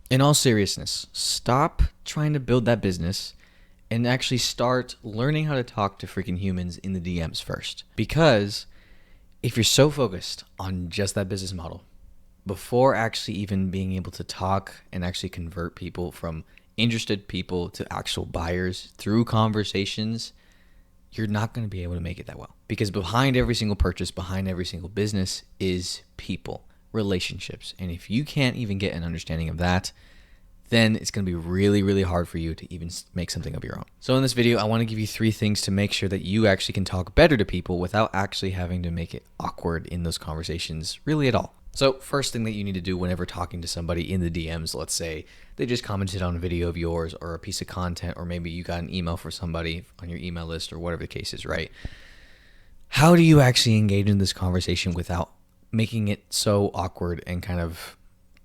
In all seriousness, stop trying to build that business and actually start learning how to talk to freaking humans in the DMs first. Because if you're so focused on just that business model, before actually even being able to talk and actually convert people from interested people to actual buyers through conversations, you're not going to be able to make it that well. Because behind every single purchase, behind every single business is people, relationships. And if you can't even get an understanding of that, then it's going to be really, really hard for you to even make something of your own. So in this video, I want to give you 3 things to make sure that you actually can talk better to people without actually having to make it awkward in those conversations really at all. So first thing that you need to do whenever talking to somebody in the DMs, let's say they just commented on a video of yours or a piece of content, or maybe you got an email for somebody on your email list or whatever the case is, right? How do you actually engage in this conversation without making it so awkward and kind of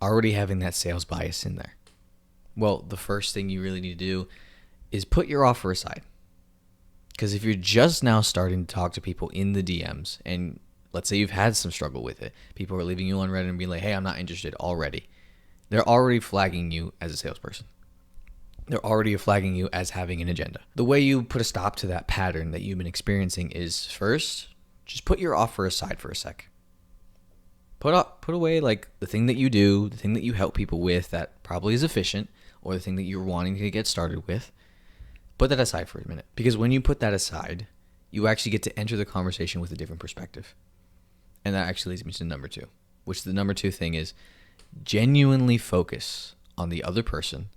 already having that sales bias in there? Well, the first thing you really need to do is put your offer aside. Because if you're just now starting to talk to people in the DMs, and let's say you've had some struggle with it, people are leaving you on Reddit and being like, hey, I'm not interested already. They're already flagging you as a salesperson. They're already flagging you as having an agenda. The way you put a stop to that pattern that you've been experiencing is first, just put your offer aside for a sec. Put away like the thing that you do, the thing that you help people with that probably is efficient, or the thing that you're wanting to get started with. Put that aside for a minute. Because when you put that aside, you actually get to enter the conversation with a different perspective. And that actually leads me to number 2, which the number 2 thing is genuinely focus on the other person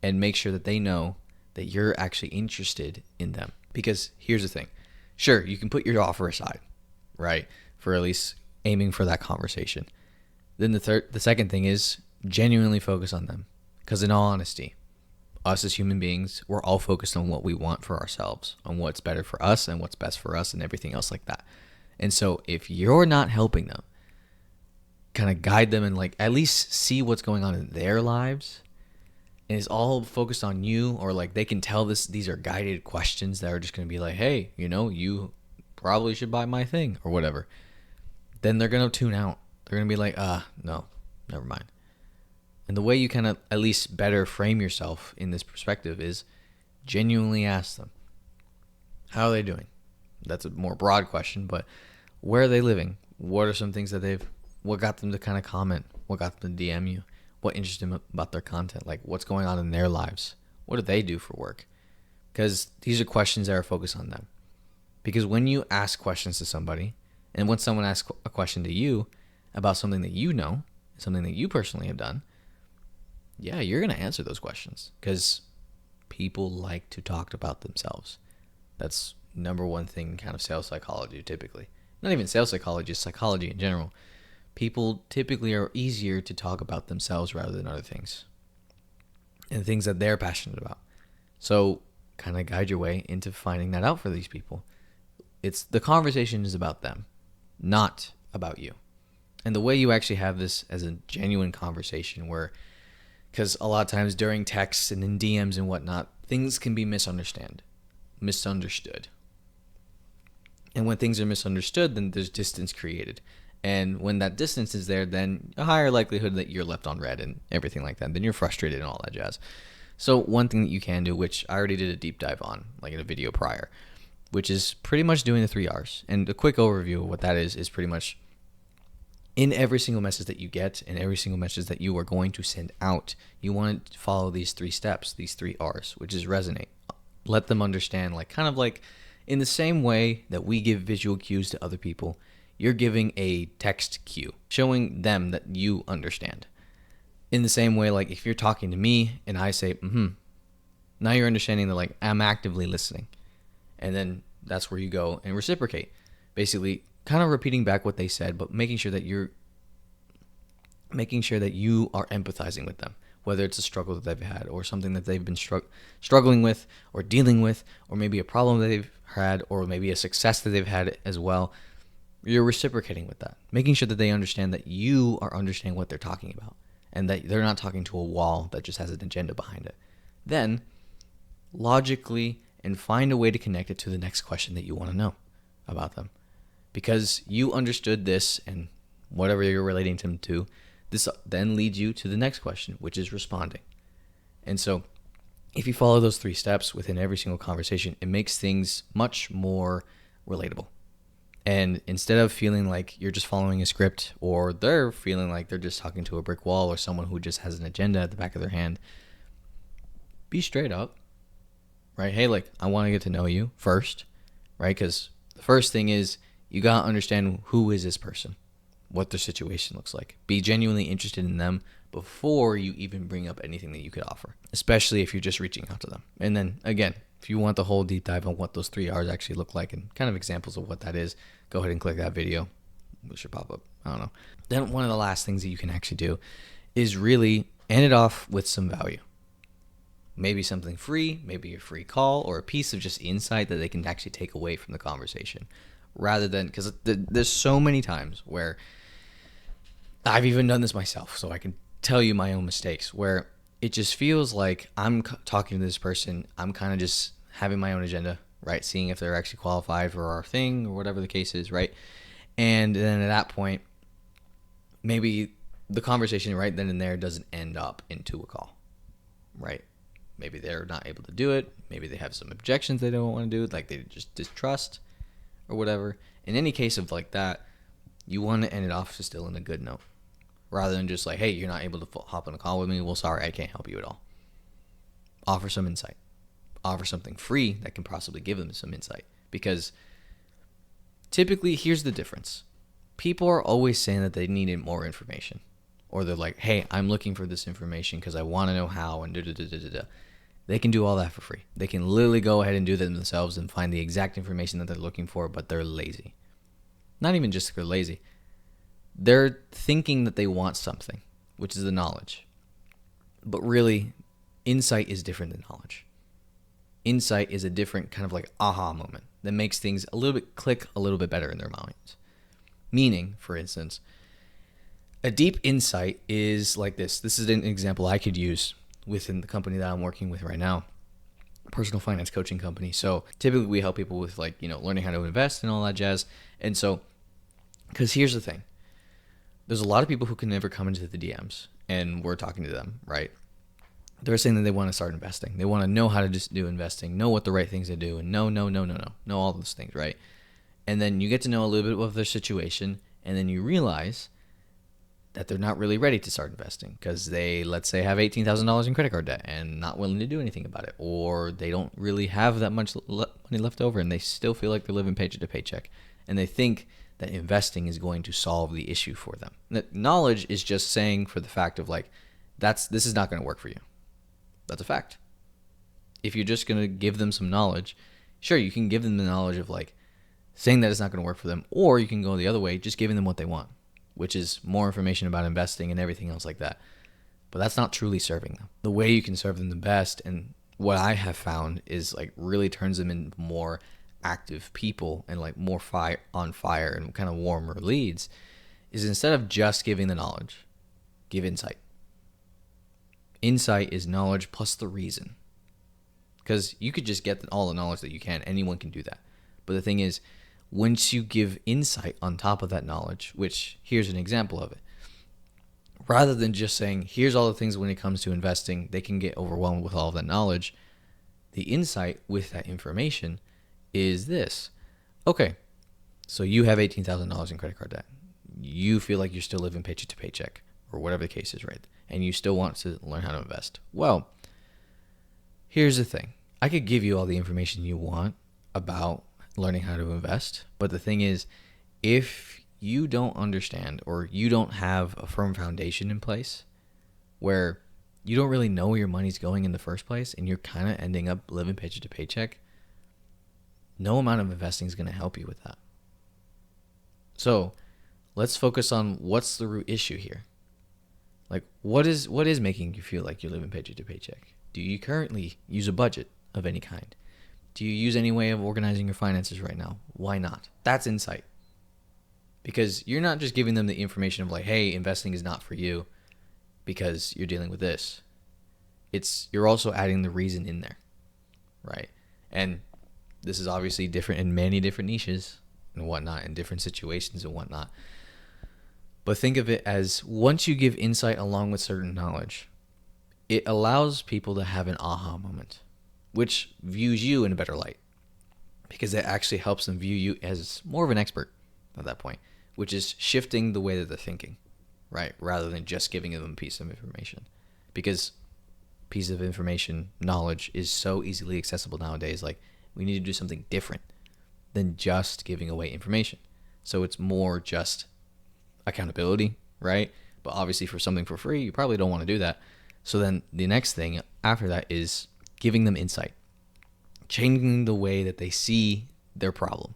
and make sure that they know that you're actually interested in them. Because here's the thing. Sure, you can put your offer aside, right? For at least aiming for that conversation. Then the second thing is genuinely focus on them. Because in all honesty, us as human beings, we're all focused on what we want for ourselves, on what's better for us and what's best for us and everything else like that. And so if you're not helping them, kind of guide them and like at least see what's going on in their lives, and it's all focused on you, or like they can tell these are guided questions that are just going to be like, hey, you probably should buy my thing or whatever, then they're going to tune out. They're going to be like, no, never mind. And the way you kind of at least better frame yourself in this perspective is genuinely ask them, how are they doing? That's a more broad question, but where are they living? What are some things that what got them to kind of comment? What got them to DM you? What interested them about their content? Like what's going on in their lives? What do they do for work? Because these are questions that are focused on them. Because when you ask questions to somebody, and when someone asks a question to you about something that you know, something that you personally have done, yeah, you're going to answer those questions because people like to talk about themselves. That's number 1 thing in kind of sales psychology typically. Not even sales psychology, just psychology in general. People typically are easier to talk about themselves rather than other things and things that they're passionate about. So kind of guide your way into finding that out for these people. The conversation is about them, not about you. And the way you actually have this as a genuine conversation because a lot of times during texts and in DMs and whatnot, things can be misunderstood. And when things are misunderstood, then there's distance created. And when that distance is there, then a higher likelihood that you're left on red and everything like that. Then you're frustrated and all that jazz. So one thing that you can do, which I already did a deep dive on, like in a video prior, which is pretty much doing the 3 R's. And a quick overview of what that is pretty much in every single message that you get and every single message that you are going to send out, you want to follow these 3 steps, these 3 R's, which is resonate. Let them understand, like kind of like in the same way that we give visual cues to other people, you're giving a text cue, showing them that you understand. In the same way, like if you're talking to me and I say, now you're understanding that like I'm actively listening. And then that's where you go and reciprocate. Basically, kind of repeating back what they said, but making sure that you are empathizing with them, whether it's a struggle that they've had or something that they've been struggling with or dealing with, or maybe a problem that they've had, or maybe a success that they've had as well. You're reciprocating with that, making sure that they understand that you are understanding what they're talking about and that they're not talking to a wall that just has an agenda behind it. Then, logically, and find a way to connect it to the next question that you want to know about them. Because you understood this and whatever you're relating them to, This then leads you to the next question, which is responding. And so if you follow those 3 steps within every single conversation, it makes things much more relatable. And instead of feeling like you're just following a script, or they're feeling like they're just talking to a brick wall or someone who just has an agenda at the back of their hand, be straight up, right? Hey, like, I want to get to know you first, right? Because the first thing is you got to understand, who is this person, what their situation looks like. Be genuinely interested in them before you even bring up anything that you could offer, especially if you're just reaching out to them. And then again, if you want the whole deep dive on what those 3 R's actually look like and kind of examples of what that is, go ahead and click that video. It should pop up. I don't know. Then one of the last things that you can actually do is really end it off with some value. Maybe something free, maybe a free call, or a piece of just insight that they can actually take away from the conversation. Rather than, because there's so many times where I've even done this myself, so I can tell you my own mistakes, where it just feels like I'm talking to this person, I'm kind of just having my own agenda, right? Seeing if they're actually qualified for our thing or whatever the case is, right? And then at that point, maybe the conversation right then and there doesn't end up into a call, right? Maybe they're not able to do it. Maybe they have some objections they don't want to do it, like they just distrust or whatever. In any case of like that, you want to end it off still in a good note, rather than just like, hey, you're not able to hop on a call with me. Well, sorry, I can't help you at all. Offer some insight. Offer something free that can possibly give them some insight. Because typically, here's the difference. People are always saying that they needed more information. Or they're like, hey, I'm looking for this information because I want to know how, and da-da-da-da-da. They can do all that for free. They can literally go ahead and do that themselves and find the exact information that they're looking for, but they're lazy. Not even just they're lazy. They're thinking that they want something, which is the knowledge. But really, insight is different than knowledge. Insight is a different kind of like aha moment that makes things a little bit click a little bit better in their minds. Meaning, for instance, a deep insight is like this. This is an example I could use within the company that I'm working with right now, personal finance coaching company. So typically we help people with like, learning how to invest and all that jazz. And so, because here's the thing, there's a lot of people who can never come into the DMs, and we're talking to them, right? They're saying that they want to start investing. They want to know how to just do investing, know what the right things to do, and know all those things, right? And then you get to know a little bit of their situation, and then you realize that they're not really ready to start investing because they, let's say, have $18,000 in credit card debt and not willing to do anything about it, or they don't really have that much money left over and they still feel like they're living paycheck to paycheck, and they think that investing is going to solve the issue for them. That knowledge is just saying for the fact of like, this is not going to work for you. That's a fact. If you're just going to give them some knowledge, sure, you can give them the knowledge of like saying that it's not going to work for them, or you can go the other way, just giving them what they want, which is more information about investing and everything else like that. But that's not truly serving them. The way you can serve them the best, and what I have found is like really turns them into more active people and like more on fire and kind of warmer leads, is instead of just giving the knowledge, give insight. Insight is knowledge plus the reason. Because you could just get all the knowledge that you can. Anyone can do that. But the thing is, once you give insight on top of that knowledge, which here's an example of it, rather than just saying, here's all the things when it comes to investing, they can get overwhelmed with all of that knowledge. The insight with that information is this. Okay, so you have $18,000 in credit card debt. You feel like you're still living paycheck to paycheck, or whatever the case is, right? And you still want to learn how to invest. Well, here's the thing. I could give you all the information you want about learning how to invest, but the thing is, if you don't understand or you don't have a firm foundation in place where you don't really know where your money's going in the first place and you're kind of ending up living paycheck to paycheck, no amount of investing is going to help you with that. So let's focus on what's the root issue here. Like, what is making you feel like you're living paycheck to paycheck? Do you currently use a budget of any kind? Do you use any way of organizing your finances right now? Why not? That's insight. Because you're not just giving them the information of like, hey, investing is not for you because you're dealing with this. You're also adding the reason in there, right? And this is obviously different in many different niches and whatnot, in different situations and whatnot. But think of it as once you give insight along with certain knowledge, it allows people to have an aha moment, which views you in a better light because it actually helps them view you as more of an expert at that point, which is shifting the way that they're thinking, right? Rather than just giving them a piece of information. Because piece of information, knowledge is so easily accessible nowadays. Like, we need to do something different than just giving away information. So it's more just accountability, right? But obviously for something for free, you probably don't want to do that. So then the next thing after that is giving them insight, changing the way that they see their problem,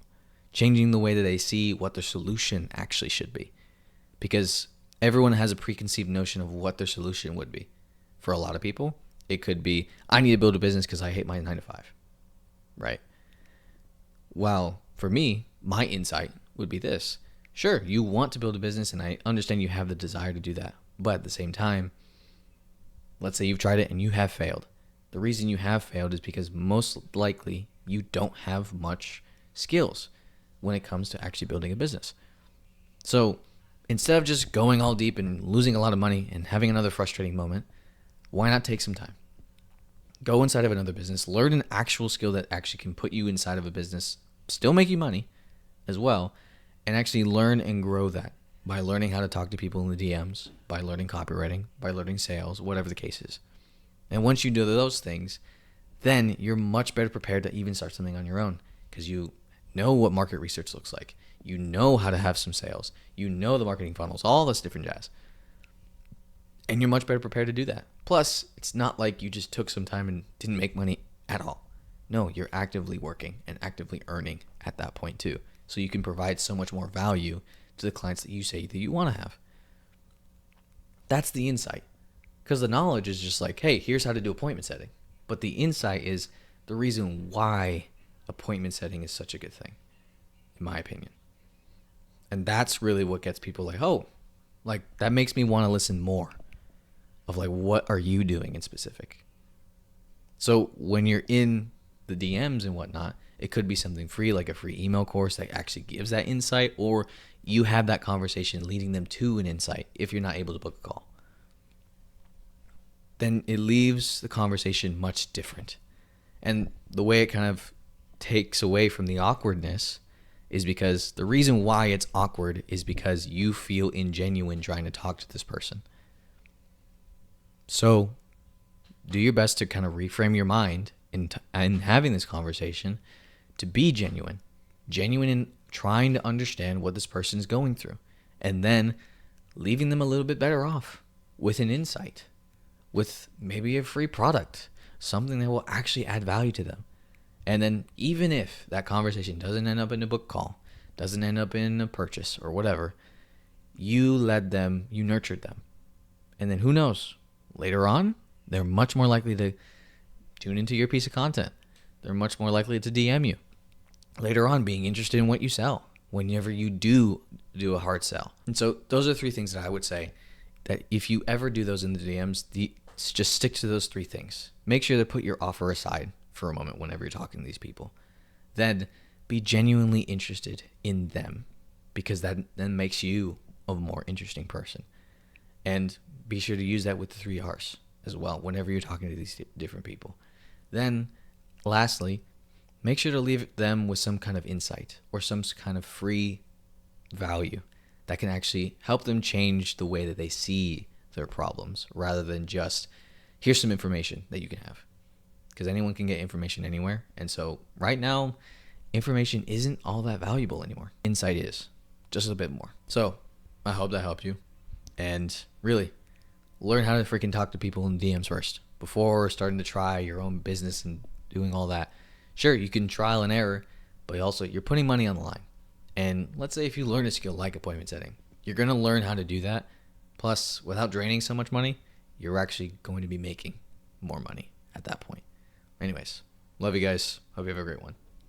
changing the way that they see what their solution actually should be. Because everyone has a preconceived notion of what their solution would be. For a lot of people, it could be, I need to build a business because I hate my 9-to-5, right? While for me, my insight would be this. Sure, you want to build a business, and I understand you have the desire to do that. But at the same time, let's say you've tried it and you have failed. The reason you have failed is because most likely you don't have much skills when it comes to actually building a business. So instead of just going all deep and losing a lot of money and having another frustrating moment, why not take some time? Go inside of another business, learn an actual skill that actually can put you inside of a business, still make you money as well, and actually learn and grow that by learning how to talk to people in the DMs, by learning copywriting, by learning sales, whatever the case is. And once you do those things, then you're much better prepared to even start something on your own because you know what market research looks like. You know how to have some sales. You know the marketing funnels, all this different jazz. And you're much better prepared to do that. Plus, it's not like you just took some time and didn't make money at all. No, you're actively working and actively earning at that point too. So you can provide so much more value to the clients that you say that you want to have. That's the insight. Because the knowledge is just like, hey, here's how to do appointment setting. But the insight is the reason why appointment setting is such a good thing, in my opinion. And that's really what gets people like, oh, like that makes me want to listen more of like, what are you doing in specific? So when you're in the DMs and whatnot, it could be something free, like a free email course that actually gives that insight, or you have that conversation leading them to an insight if you're not able to book a call. Then it leaves the conversation much different. And the way it kind of takes away from the awkwardness is because the reason why it's awkward is because you feel ingenuine trying to talk to this person. So do your best to kind of reframe your mind in having this conversation to be genuine in trying to understand what this person is going through, and then leaving them a little bit better off with an insight, with maybe a free product, something that will actually add value to them. And then even if that conversation doesn't end up in a book call, doesn't end up in a purchase or whatever, you led them, you nurtured them. And then who knows, later on, they're much more likely to tune into your piece of content. They're much more likely to DM you later on, being interested in what you sell whenever you do a hard sell. And so those are 3 things that I would say that if you ever do those in the DMs, just stick to those 3 things. Make sure to put your offer aside for a moment whenever you're talking to these people. Then be genuinely interested in them, because that then makes you a more interesting person. And be sure to use that with the 3 R's as well whenever you're talking to these different people. Then lastly, make sure to leave them with some kind of insight or some kind of free value that can actually help them change the way that they see their problems, rather than just, here's some information that you can have. Because anyone can get information anywhere. And so right now, information isn't all that valuable anymore. Insight is just a bit more. So I hope that helped you. And really, learn how to freaking talk to people in DMs first before starting to try your own business and doing all that. Sure, you can trial and error, but also you're putting money on the line. And let's say if you learn a skill like appointment setting, you're going to learn how to do that. Plus, without draining so much money, you're actually going to be making more money at that point. Anyways, love you guys. Hope you have a great one.